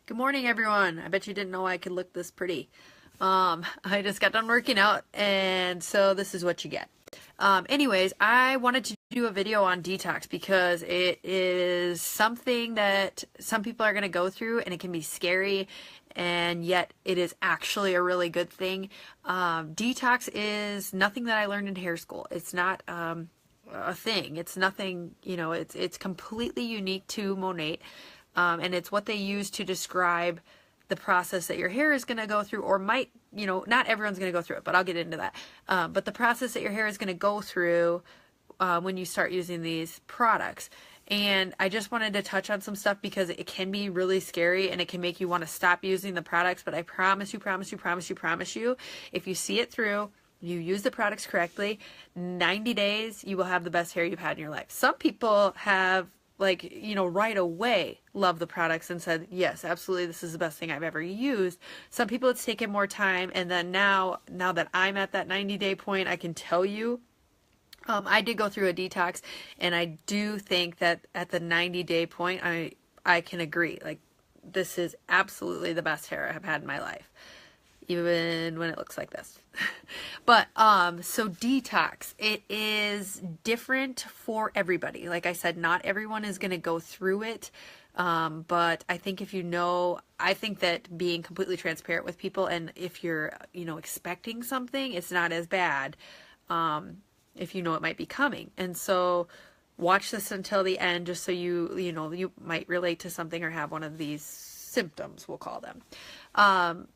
Good morning, everyone. I bet you didn't know I could look this pretty. I just got done working out, and so this is what you get. Anyways, I wanted to do a video on detox because it is something that some people are going to go through, and it can be scary, and yet it is actually a really good thing. Detox is nothing that I learned in hair school. It's not a thing. It's nothing, it's completely unique to Monat. And it's what they use to describe the process that your hair is going to go through, or might, not everyone's going to go through it, but I'll get into that. But the process that your hair is going to go through when you start using these products. And I just wanted to touch on some stuff because it can be really scary and it can make you want to stop using the products. But I promise you, if you see it through, you use the products correctly, 90 days, you will have the best hair you've had in your life. Some people have right away love the products and said, yes, absolutely, this is the best thing I've ever used. Some people it's taken more time, and then now that I'm at that 90-day point, I can tell you, I did go through a detox, and I do think that at the 90-day point, I can agree, like, this is absolutely the best hair I've had in my life, even when it looks like this. But so detox, it is different for everybody. Like I said, not everyone is going to go through it. But I think I think that being completely transparent with people, and if you're, expecting something, it's not as bad, if you know it might be coming. And so watch this until the end, just so you might relate to something or have one of these symptoms, we'll call them.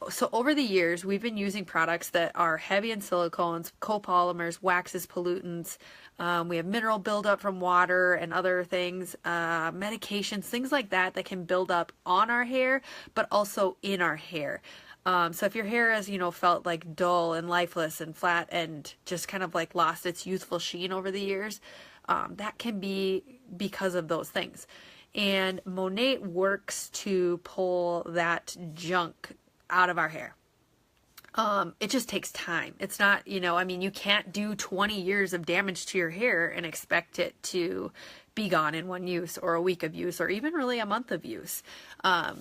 So over the years, we've been using products that are heavy in silicones, copolymers, waxes, pollutants. We have mineral buildup from water and other things, medications, things like that can build up on our hair, but also in our hair. So if your hair has, felt like dull and lifeless and flat and just kind of like lost its youthful sheen over the years, that can be because of those things. And Monat works to pull that junk out of our hair. It just takes time. It's not, you can't do 20 years of damage to your hair and expect it to be gone in one use or a week of use or even really a month of use. That's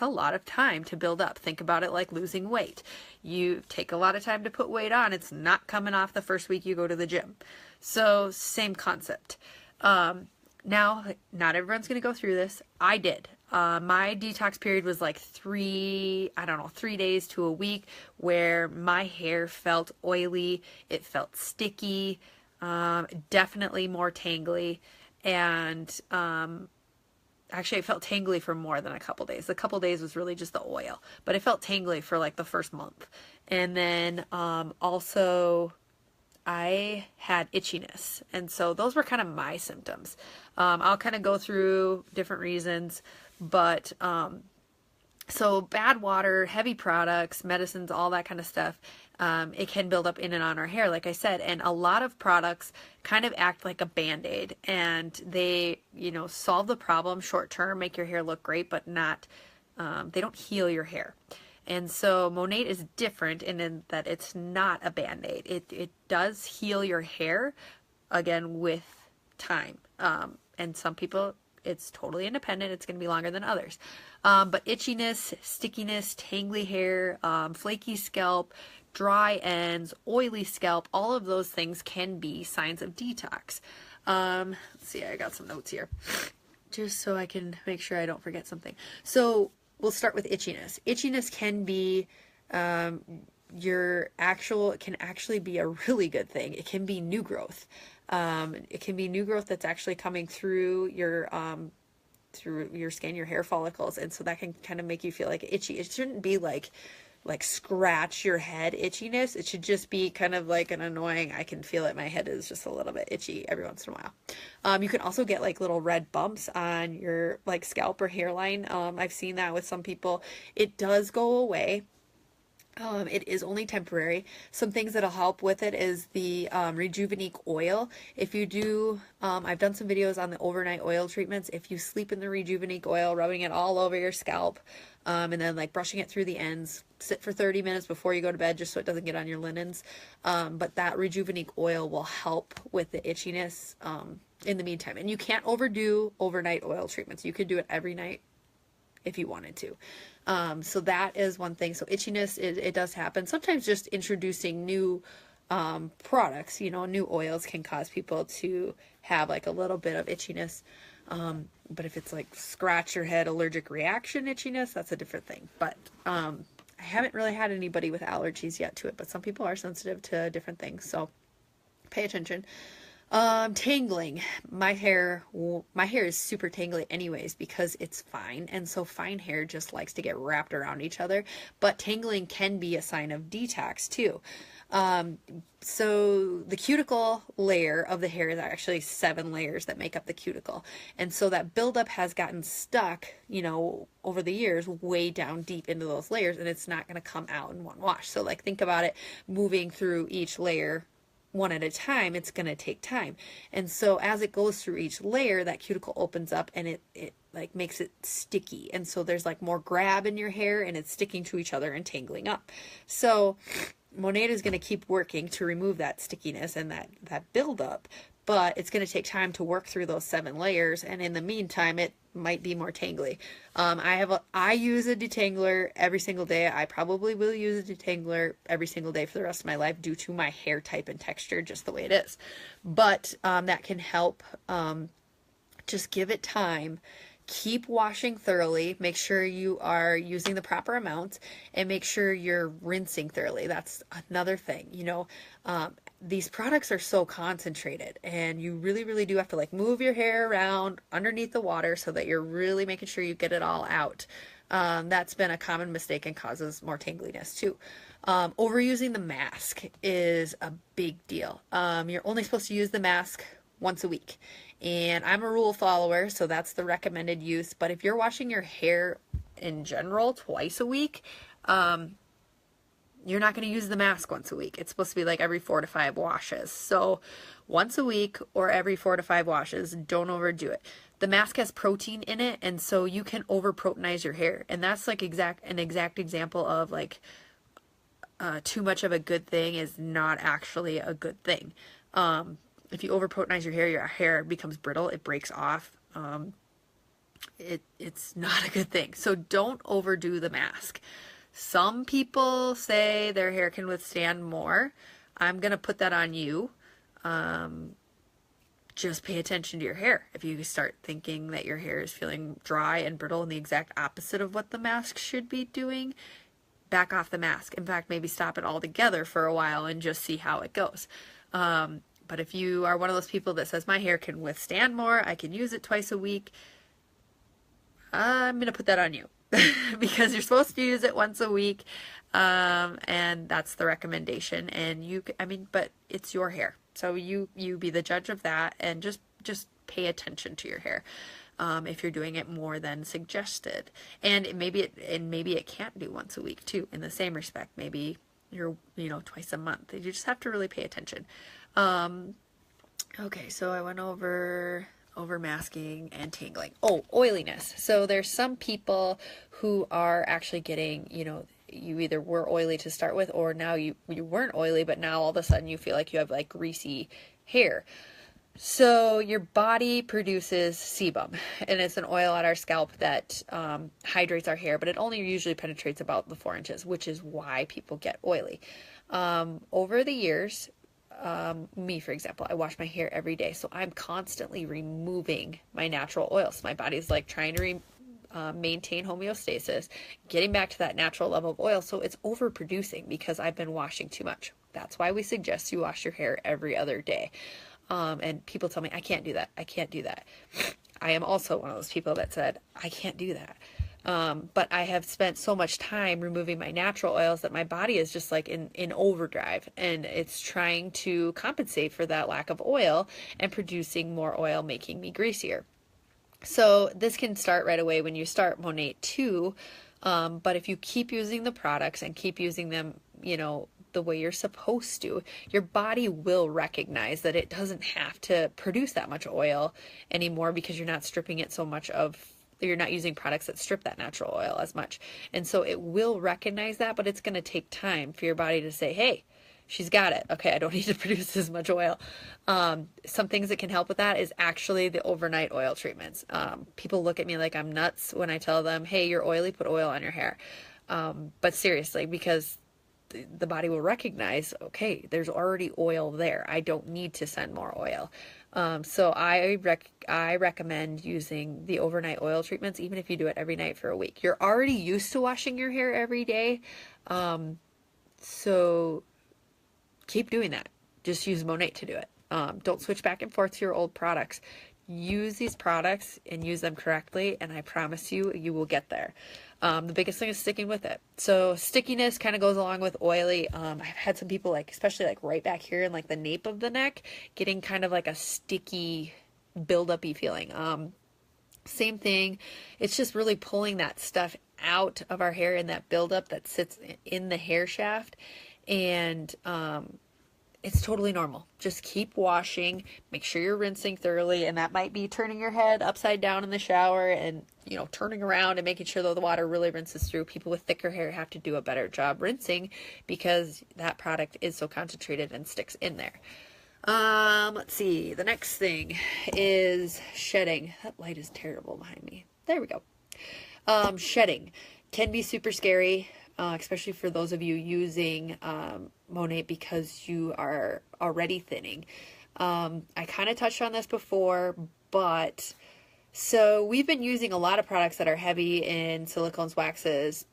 a lot of time to build up. Think about it like losing weight. You take a lot of time to put weight on. It's not coming off the first week you go to the gym. So same concept. Now, not everyone's going to go through this. I did. My detox period was like 3 days to a week, where my hair felt oily, it felt sticky, definitely more tangly, and actually it felt tangly for more than a couple days. The couple days was really just the oil, but it felt tangly for like the first month. And then also I had itchiness, and so those were kind of my symptoms. I'll kind of go through different reasons, but so bad water, heavy products, medicines, all that kind of stuff, it can build up in and on our hair, like I said, and a lot of products kind of act like a Band-Aid, and they, solve the problem short term, make your hair look great, but not, they don't heal your hair. And so Monat is different in that it's not a Band-Aid. It does heal your hair, again, with time. And some people, it's totally independent. It's going to be longer than others. But itchiness, stickiness, tangly hair, flaky scalp, dry ends, oily scalp, all of those things can be signs of detox. Let's see, I got some notes here, just so I can make sure I don't forget something. So we'll start with itchiness. Itchiness can be it can actually be a really good thing. It can be new growth. It can be new growth that's actually coming through your skin, your hair follicles, and so that can kind of make you feel like itchy. It shouldn't be like scratch your head itchiness. It should just be kind of like an annoying, I can feel it, my head is just a little bit itchy every once in a while. You can also get like little red bumps on your like scalp or hairline. I've seen that with some people. It does go away. It is only temporary. Some things that'll help with it is the Rejuvenate oil. If you do, I've done some videos on the overnight oil treatments. If you sleep in the Rejuvenate oil, rubbing it all over your scalp, and then like brushing it through the ends, sit for 30 minutes before you go to bed just so it doesn't get on your linens. But that Rejuvenate oil will help with the itchiness in the meantime. And you can't overdo overnight oil treatments. You could do it every night if you wanted to. So that is one thing. So itchiness, it does happen. Sometimes just introducing new products, new oils can cause people to have like a little bit of itchiness. But if it's like scratch your head, allergic reaction itchiness, that's a different thing. But I haven't really had anybody with allergies yet to it, but some people are sensitive to different things. So pay attention. Tangling. My hair is super tangly anyways because it's fine. And so fine hair just likes to get wrapped around each other. But tangling can be a sign of detox too. So the cuticle layer of the hair is actually 7 layers that make up the cuticle. And so that buildup has gotten stuck, over the years, way down deep into those layers, and it's not going to come out in one wash. So like, think about it moving through each layer one at a time. It's going to take time. And so as it goes through each layer, that cuticle opens up and it like makes it sticky. And so there's like more grab in your hair and it's sticking to each other and tangling up. So Monade is going to keep working to remove that stickiness and that buildup, but it's going to take time to work through those 7 layers. And in the meantime, it might be more tangly. I use a detangler every single day. I probably will use a detangler every single day for the rest of my life due to my hair type and texture, just the way it is. But that can help. Just give it time. Keep washing thoroughly. Make sure you are using the proper amounts and make sure you're rinsing thoroughly. That's another thing. These products are so concentrated and you really, really do have to like move your hair around underneath the water so that you're really making sure you get it all out. That's been a common mistake and causes more tangliness too. Overusing the mask is a big deal. You're only supposed to use the mask once a week. And I'm a rule follower, so that's the recommended use. But if you're washing your hair in general twice a week, you're not going to use the mask once a week. It's supposed to be like every 4 to 5 washes. So once a week or every 4 to 5 washes, don't overdo it. The mask has protein in it, and so you can over proteinize your hair. And that's like an exact example of like too much of a good thing is not actually a good thing. If you over proteinize your hair becomes brittle, it breaks off. It's not a good thing. So don't overdo the mask. Some people say their hair can withstand more. I'm going to put that on you. Just pay attention to your hair. If you start thinking that your hair is feeling dry and brittle and the exact opposite of what the mask should be doing, back off the mask. In fact, maybe stop it altogether for a while and just see how it goes. But if you are one of those people that says my hair can withstand more, I can use it twice a week, I'm going to put that on you because you're supposed to use it once a week. And that's the recommendation. And but it's your hair. So you be the judge of that and just pay attention to your hair. If you're doing it more than suggested. And maybe it can't do once a week too, in the same respect. Maybe you're, twice a month. You just have to really pay attention. Okay, so I went over masking and tangling. Oh, oiliness. So there's some people who are actually getting, you either were oily to start with or now you weren't oily, but now all of a sudden you feel like you have like greasy hair. So your body produces sebum, and it's an oil on our scalp that hydrates our hair, but it only usually penetrates about the 4 inches, which is why people get oily. Over the years, me, for example, I wash my hair every day, so I'm constantly removing my natural oils. My body's like trying to maintain homeostasis, getting back to that natural level of oil, so it's overproducing because I've been washing too much. That's why we suggest you wash your hair every other day. And people tell me, I can't do that. I can't do that. I am also one of those people that said, I can't do that. But I have spent so much time removing my natural oils that my body is just like in overdrive, and it's trying to compensate for that lack of oil and producing more oil, making me greasier. So this can start right away when you start Monate too. But if you keep using the products and keep using them, the way you're supposed to, your body will recognize that it doesn't have to produce that much oil anymore because you're not stripping it so much you're not using products that strip that natural oil as much. And so it will recognize that, but it's going to take time for your body to say, hey, she's got it. Okay, I don't need to produce as much oil. Some things that can help with that is actually the overnight oil treatments. People look at me like I'm nuts when I tell them, hey, you're oily, put oil on your hair. But seriously, because the body will recognize, okay, there's already oil there. I don't need to send more oil. So I recommend using the overnight oil treatments, even if you do it every night for a week. You're already used to washing your hair every day. So keep doing that. Just use Monat to do it. Don't switch back and forth to your old products. Use these products and use them correctly, and I promise you, you will get there. The biggest thing is sticking with it. So stickiness kind of goes along with oily. I've had some people, like, especially like right back here in like the nape of the neck, getting kind of like a sticky build-up-y feeling. Same thing. It's just really pulling that stuff out of our hair and that buildup that sits in the hair shaft. And it's totally normal. Just keep washing, make sure you're rinsing thoroughly, and that might be turning your head upside down in the shower and, you know, turning around and making sure that the water really rinses through. People with thicker hair have to do a better job rinsing because that product is so concentrated and sticks in there. Let's see. The next thing is shedding. That light is terrible behind me. There we go. Shedding can be super scary. Especially for those of you using Monat because you are already thinning. I kind of touched on this before, but so we've been using a lot of products that are heavy in silicones, waxes,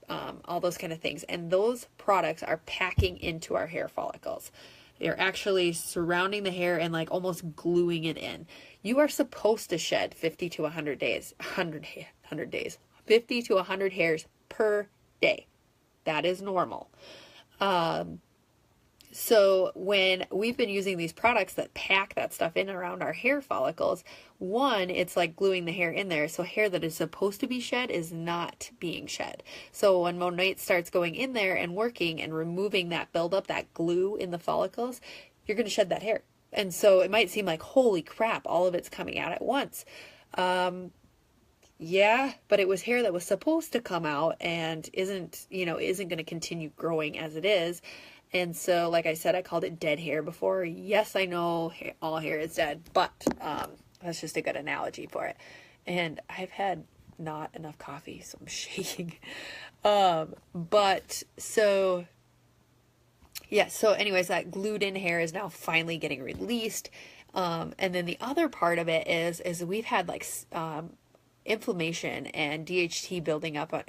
all those kind of things. And those products are packing into our hair follicles. They're actually surrounding the hair and like almost gluing it in. You are supposed to shed 50 to 100 days, 100 days, 50 to 100 hairs per day. That is normal. So when we've been using these products that pack that stuff in around our hair follicles, one, it's like gluing the hair in there. So hair that is supposed to be shed is not being shed. So when Monat starts going in there and working and removing that buildup, that glue in the follicles, you're going to shed that hair. And so it might seem like, holy crap, all of it's coming out at once. Yeah, but it was hair that was supposed to come out and isn't going to continue growing as it is. And so, like I said, I called it dead hair before. Yes, I know all hair is dead, but that's just a good analogy for it. And I've had not enough coffee, so I'm shaking. But so, yeah, so anyways, that glued in hair is now finally getting released. And then the other part of it is we've had like inflammation and DHT building up on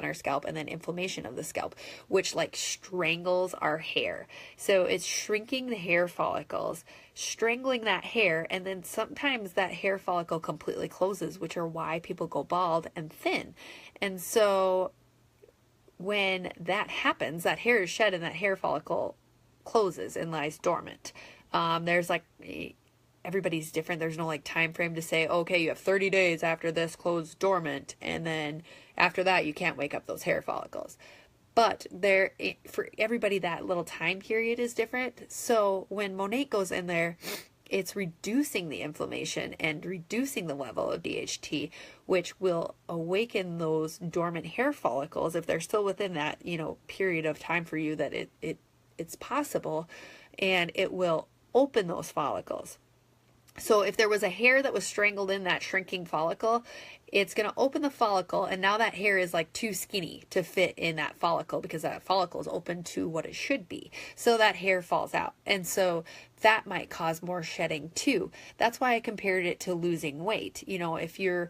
our scalp, and then inflammation of the scalp, which like strangles our hair. So it's shrinking the hair follicles, strangling that hair, and then sometimes that hair follicle completely closes, which are why people go bald and thin. And so when that happens, that hair is shed and that hair follicle closes and lies dormant. There's like everybody's different. There's no like time frame to say, okay, you have 30 days after this closed dormant, and then after that you can't wake up those hair follicles. But there, for everybody, that little time period is different. So when Monat goes in there, it's reducing the inflammation and reducing the level of DHT, which will awaken those dormant hair follicles if they're still within that, period of time for you that it's possible, and it will open those follicles. So if there was a hair that was strangled in that shrinking follicle, it's going to open the follicle, and now that hair is like too skinny to fit in that follicle because that follicle is open to what it should be. So that hair falls out. And so that might cause more shedding too. That's why I compared it to losing weight. If you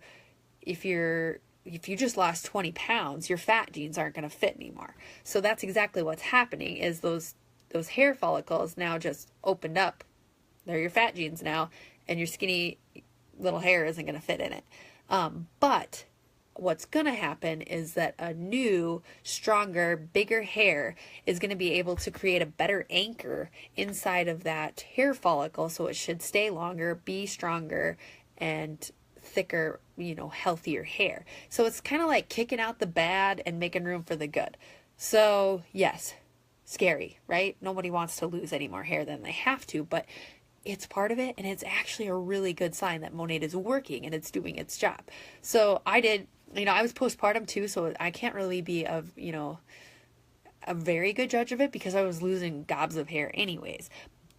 just lost 20 pounds, your fat jeans aren't going to fit anymore. So that's exactly what's happening, is those hair follicles now just opened up. They're your fat jeans now, and your skinny little hair isn't going to fit in it. But what's going to happen is that a new, stronger, bigger hair is going to be able to create a better anchor inside of that hair follicle, so it should stay longer, be stronger, and thicker, healthier hair. So it's kind of like kicking out the bad and making room for the good. So yes, scary, right? Nobody wants to lose any more hair than they have to, but it's part of it, and it's actually a really good sign that Monat is working and it's doing its job. So I was postpartum too, so I can't really be of, a very good judge of it because I was losing gobs of hair anyways.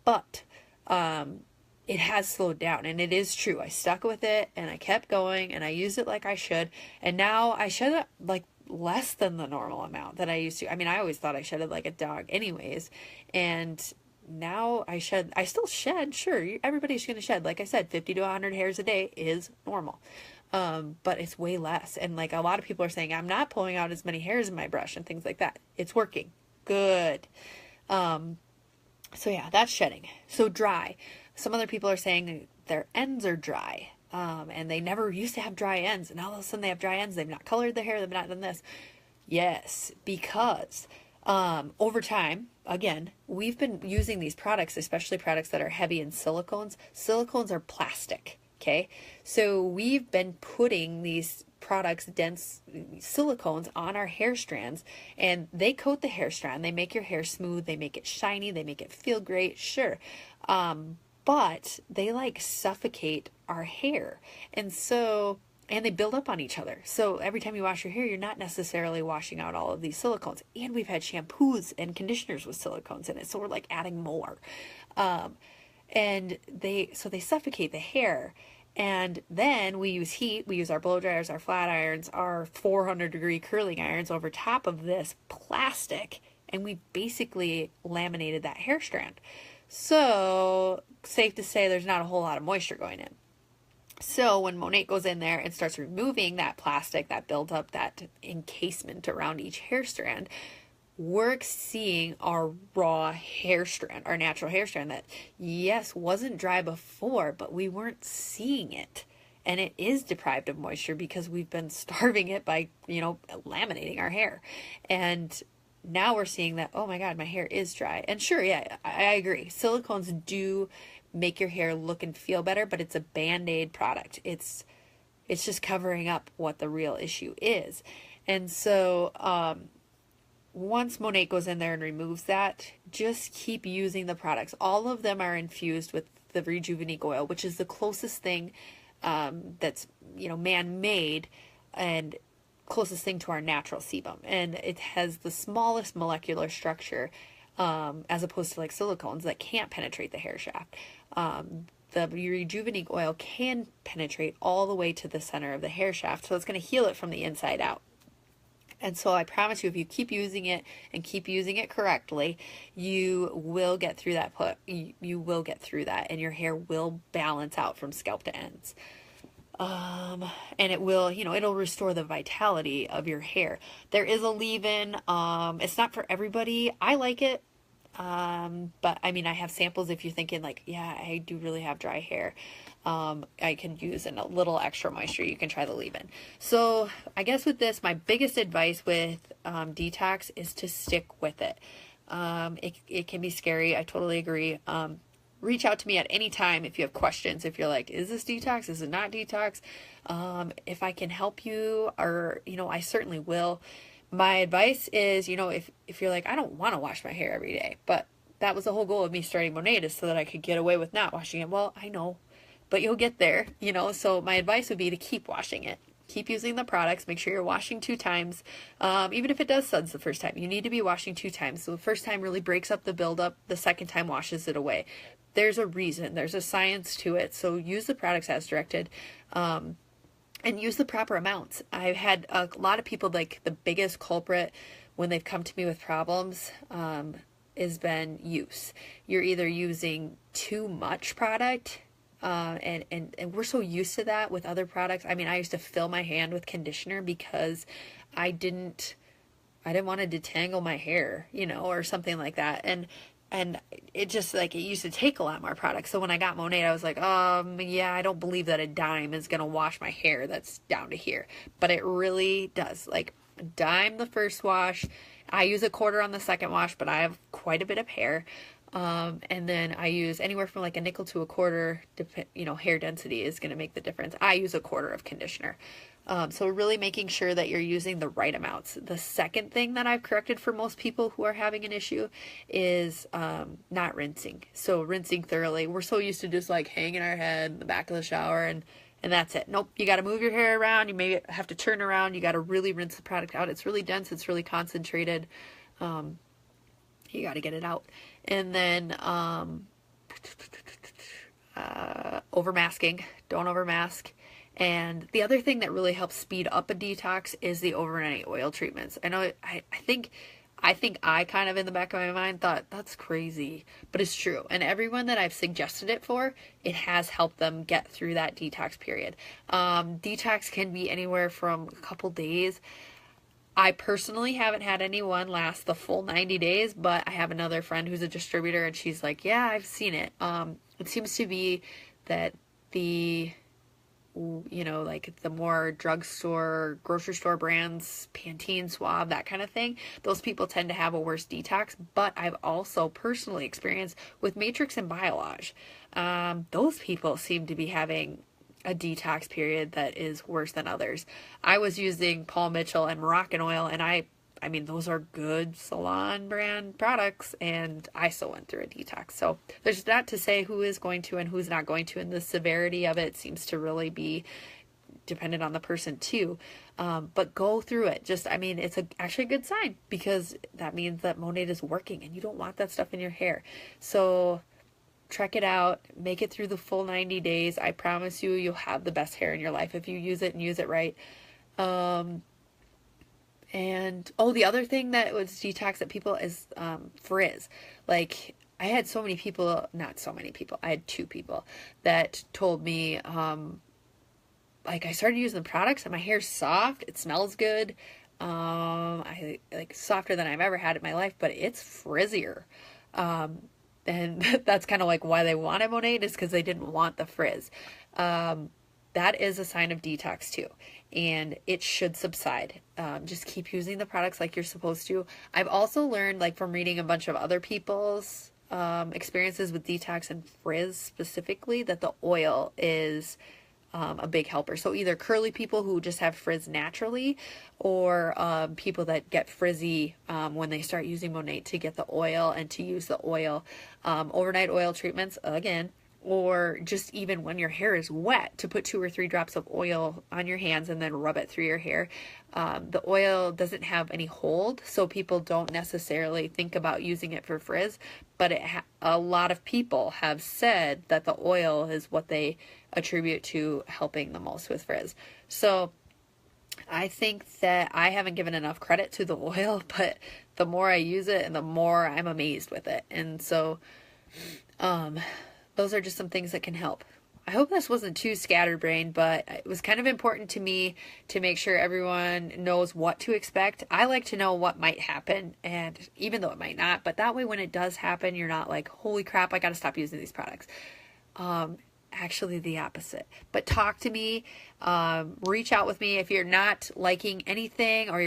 But it has slowed down, and it is true. I stuck with it and I kept going and I used it like I should. And now I shed like less than the normal amount that I used to. I mean, I always thought I shedded like a dog anyways. And now I still shed. Sure, everybody's going to shed. Like I said, 50 to 100 hairs a day is normal. But it's way less. And like a lot of people are saying, I'm not pulling out as many hairs in my brush and things like that. It's working. Good. So yeah, that's shedding. So dry. Some other people are saying their ends are dry. And they never used to have dry ends. And all of a sudden they have dry ends. They've not colored their hair. They've not done this. Yes, because over time, again, we've been using these products, especially products that are heavy in silicones. Silicones are plastic. Okay, so we've been putting these products, dense silicones, on our hair strands, and they coat the hair strand. They make your hair smooth. They make it shiny. They make it feel great. Sure. But they like suffocate our hair. And so, and they build up on each other. So every time you wash your hair, you're not necessarily washing out all of these silicones. And we've had shampoos and conditioners with silicones in it. So we're like adding more. And they suffocate the hair. And then we use heat. We use our blow dryers, our flat irons, our 400-degree curling irons over top of this plastic. And we basically laminated that hair strand. So safe to say there's not a whole lot of moisture going in. So when Monat goes in there and starts removing that plastic, that buildup, that encasement around each hair strand, we're seeing our raw hair strand, our natural hair strand that, yes, wasn't dry before, but we weren't seeing it. And it is deprived of moisture because we've been starving it by, laminating our hair. And now we're seeing that, oh my God, my hair is dry. And sure, yeah, I agree. Silicones do make your hair look and feel better, but it's a Band-Aid product. It's just covering up what the real issue is. And so, once Monat goes in there and removes that, just keep using the products. All of them are infused with the Rejuvenate oil, which is the closest thing that's, man-made and closest thing to our natural sebum. And it has the smallest molecular structure as opposed to like silicones that can't penetrate the hair shaft. The Rejuvenate oil can penetrate all the way to the center of the hair shaft, so it's going to heal it from the inside out. And so I promise you, if you keep using it and keep using it correctly, you will get through that. You will get through that, and your hair will balance out from scalp to ends. And it will, it'll restore the vitality of your hair. There is a leave-in. It's not for everybody. I like it. But I mean, I have samples if you're thinking like, yeah, I do really have dry hair. I can use a little extra moisture. You can try the leave-in. So I guess with this, my biggest advice with detox is to stick with it. It can be scary. I totally agree. Reach out to me at any time if you have questions. If you're like, is this detox? Is it not detox? If I can help you, or, I certainly will. My advice is, if you're like, I don't want to wash my hair every day, but that was the whole goal of me starting Monat, is so that I could get away with not washing it. Well, I know, but you'll get there, so my advice would be to keep washing it. Keep using the products. Make sure you're washing 2 times. Even if it does suds the first time, you need to be washing 2 times. So the first time really breaks up the buildup. The second time washes it away. There's a reason. There's a science to it. So use the products as directed. And use the proper amounts. I've had a lot of people, like the biggest culprit when they've come to me with problems has been use. You're either using too much product, and we're so used to that with other products. I mean, I used to fill my hand with conditioner because I didn't want to detangle my hair, or something like that. And it just, like, it used to take a lot more product. So when I got Monat, I was like, yeah, I don't believe that a dime is going to wash my hair that's down to here. But it really does. Like, a dime the first wash. I use a quarter on the second wash, but I have quite a bit of hair. And then I use anywhere from like a nickel to a quarter, hair density is going to make the difference. I use a quarter of conditioner. So really making sure that you're using the right amounts. The second thing that I've corrected for most people who are having an issue is not rinsing. So rinsing thoroughly. We're so used to just like hanging our head in the back of the shower and that's it. Nope, you got to move your hair around. You may have to turn around. You got to really rinse the product out. It's really dense. It's really concentrated. You got to get it out. And then over masking, don't over mask. And the other thing that really helps speed up a detox is the overnight oil treatments. I know I think I kind of in the back of my mind thought that's crazy, but it's true. And everyone that I've suggested it for, it has helped them get through that detox period. Detox can be anywhere from a couple days. I personally haven't had anyone last the full 90 days, but I have another friend who's a distributor and she's like, yeah, I've seen it. It seems to be that like the more drugstore, grocery store brands, Pantene, Suave, that kind of thing, those people tend to have a worse detox. But I've also personally experienced with Matrix and Biolage, those people seem to be having a detox period that is worse than others. I was using Paul Mitchell and Moroccan oil, and I mean, those are good salon brand products, and I still went through a detox. So there's not to say who is going to and who's not going to, and the severity of it seems to really be dependent on the person too. But go through it. It's actually a good sign, because that means that Monate is working, and you don't want that stuff in your hair. So check it out, make it through the full 90 days. I promise you, you'll have the best hair in your life if you use it and use it right. The other thing that was detox that people is frizz. Like, I had so many people, not so many people, I had 2 people that told me, I started using the products and my hair's soft, it smells good, I like softer than I've ever had in my life, but it's frizzier. And that's kind of like why they wanted Monate, is because they didn't want the frizz. That is a sign of detox too, and it should subside. Just keep using the products like you're supposed to. I've also learned, like from reading a bunch of other people's experiences with detox and frizz specifically, that the oil is a big helper. So either curly people who just have frizz naturally, or people that get frizzy when they start using Monate, to get the oil and to use the oil. Overnight oil treatments, again, or just even when your hair is wet, to put 2 or 3 drops of oil on your hands and then rub it through your hair. The oil doesn't have any hold, so people don't necessarily think about using it for frizz, but a lot of people have said that the oil is what they attribute to helping the most with frizz. So I think that I haven't given enough credit to the oil, but the more I use it and the more I'm amazed with it. And so those are just some things that can help. I hope this wasn't too scatterbrained, but it was kind of important to me to make sure everyone knows what to expect. I like to know what might happen, and even though it might not, but that way when it does happen, you're not like, holy crap, I got to stop using these products. Actually the opposite. But talk to me, reach out with me if you're not liking anything, or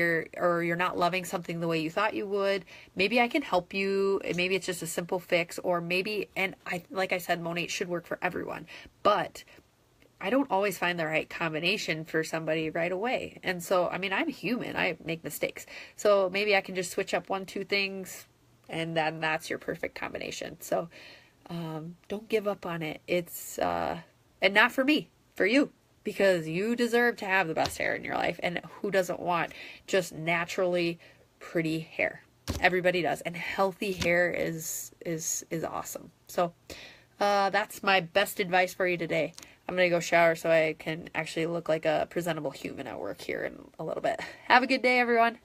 you're not loving something the way you thought you would. Maybe I can help you. Maybe it's just a simple fix, or maybe, and like I said, Monate should work for everyone, but I don't always find the right combination for somebody right away. And so, I'm human, I make mistakes. So maybe I can just switch up 1-2 things, and then that's your perfect combination. So don't give up on it. It's and not for me, for you, because you deserve to have the best hair in your life, and who doesn't want just naturally pretty hair? Everybody does, and healthy hair is awesome. So that's my best advice for you today. I'm gonna go shower so I can actually look like a presentable human at work here in a little bit. Have a good day, everyone.